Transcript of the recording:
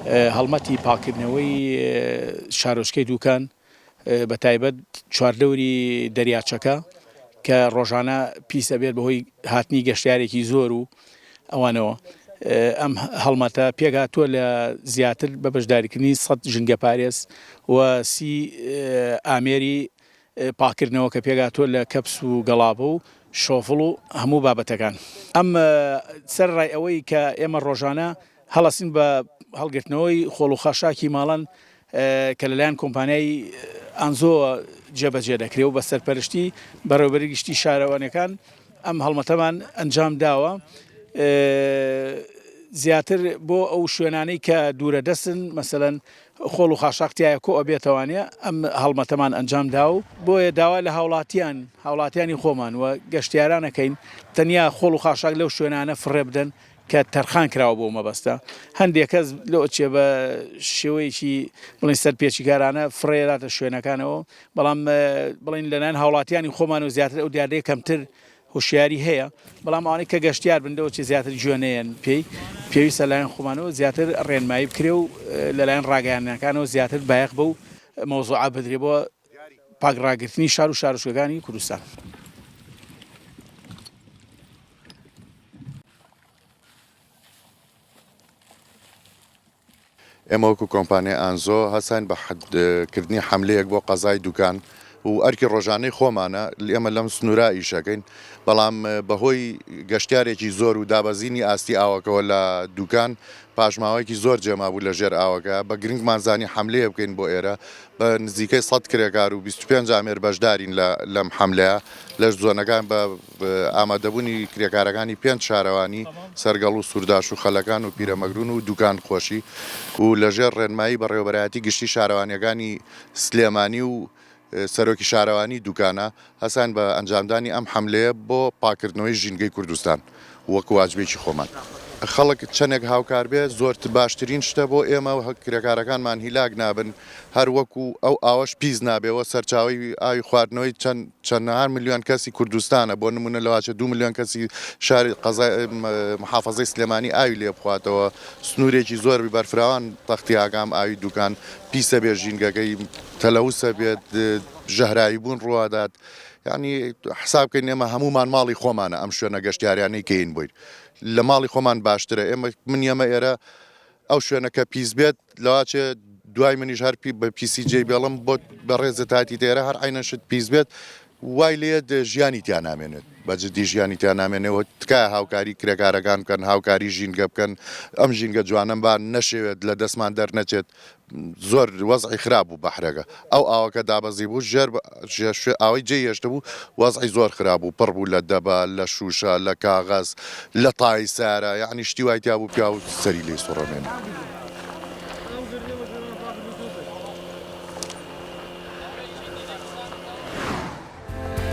هەڵمەتی پاکردنەوەی شارۆچکەی دووکان بە تایبەت چواردەوری دەریاچەکە کە ڕۆژانە پیسە بێت بەهۆی هاتنی گەشتیارێکی زۆر و ئەوانەوە ئەم هەڵمەتە پێگاتووە لە زیاتر بە بەشداریکردنی 100 ژنگە پارێز و 30 ئامێری پاکردنەوە کە پێگاتووە لە کەپس و گەڵابە و شۆفڵ و هەموو بابەتەکان. ئەم سەرڕای ئەوەی کە ئێمە ڕۆژانە هەڵەسین بە هەڵگرتنەوەی خۆڵ و خاشاکی ماڵان کە لەلایەن کۆمپانیای ئانزۆ جێبەجێ دەکرێت و بە سەرپەرشتی بەڕێوەبەری گشتی شارەوانەکان ئەم هەڵمەتەمان ئەنجام داوە زیاتر بۆ ئەو شوێنانەی کە دوورە دەستن مەسەلەن خۆڵ و خاشاکتیایە کۆ ئەبێتەوانە ئەم هەڵمەتەمان ئەنجام دا و بۆیە داوا لە هاوڵاتیانی خۆمان و گەشتیارانەکەین تەنیا خۆڵ و خاشاک لەو شوێنانە فڕێ بدەن کە تەرخان کراوە بۆ مەبەستە هەندێک کەس لۆچێ بە شێوەیەکی بڵین سەرپێچیکارانە فڕێراتە شوێنەکانەوە بەڵام بڵین لەلایەن هاوڵاتیانی خۆمان و زیاتر ئەو دیاردەیە کەمتر هوشیاری هەیە بەڵام ئەوانەی کە گەشتیار بندەوە چی زیاتر جوێنەیەن پێویستە لایەن خۆمانەوە زیاتر ڕێنمایی بکرێ و لەلایەن ڕاگەیاندنەکانەوە زیاتر بایەخ بە و مەوزوعە بدرێ بۆ پاکڕاگرتنی شار و شارۆچکەکانی کوردستان. ئێمە وەکو کۆمپانیای ئانزۆ هەسان بە حەدکردنی حەملەیەک بۆ قەزای دوکان و ئەرکی ڕۆژانەی خۆمانە ئێمە لەم سنوورا ئیشەکەین بەڵام بەهۆی گەشتارێکی زۆر و دابەزینی ئاستی ئاوەکەوە لە دوکان پاشماوەیەکی زۆر جێمابوو لە ژێر ئاوەکە بە گرنگمانزانی حەملەیە بکەین بۆ ئێرە بە نزیکەی 100 کرێکار و 25 ئامێر بەشدارین لەم حەملەیە لە زۆنەکان بە ئامادەبوونی کرێکارەکانی 5 شارەوانی سەرگەڵ و سوورداش و خەلەکان و پیرەمەگرون و دوکان خۆشی و لەژێر ڕێنمایی بەڕێوەبەرایەتی گشتی شارەوانیەکانی سلێمانی و سەرۆکی شارەوانی دوکانە هەسان بە ئەنجامدانی ئەم حەملەیە بۆ پاکردنەوەی ژینگەی کوردستان وەکو واجبێکی خۆمان. خەڵک چەندێک هاوکار بێ زۆر باشترین شتە بۆ ئێمە کرێکارەکانمان هیلاک نابن هەر وەکو ئەو ئاوەش پیس نابێەوە سەرچاوی ئاوی خواردنەوەی چەندەها ملیۆن کەسی کوردستانە بۆ نمونە لەواچە 2 ملیۆن کەسی شاری محافەزەی سلێمانی ئاوی لێ بخواتەوە سنوورێکی زۆر بەرفراوان تەختی ئاگام ئاوی دوکان پیسە بێ ژینگەکەی تەلەوسە بێت ژەهراوی بوون ڕوادات یعنی حساب بکەین ئێمە هەمومان ماڵی خۆمانە ئەم شوێنە گەشتیاریانەی کەین بووین لە ماڵی خۆمان باشترە ئێمە من ئێمە ئێرە ئەو شوێنەکە پیس بێت لەواچێ دوای منیش هەر بە پیسی جێ بێڵم بۆ بە ڕێزە تاتی تێرە هەر عینەشت پیس بێت وای لێت ژیانی تیان نامێنێت بەجددی ژیانی تیان نامێنێەوە تکایە هاوکاری کرێکارەکان بکەن هاوکاری ژینگە بکەن ئەم ژینگە جوانەمبان نەشێوێت لە دەستمان دەرنەچێت زۆر وەزعی خراپ بوو بەحرەکە ئەو ئاوەکە دابەزی بوو ژێر ئاوەی جێ هێشتە بوو وەزعی زۆر خراپ بوو پڕ بوو لە دەبە لە شوشە لە کاغەز لە تای سارە یعنی شتی وای تیا بوو پیا و سەری لێی سوڕەمێنێ.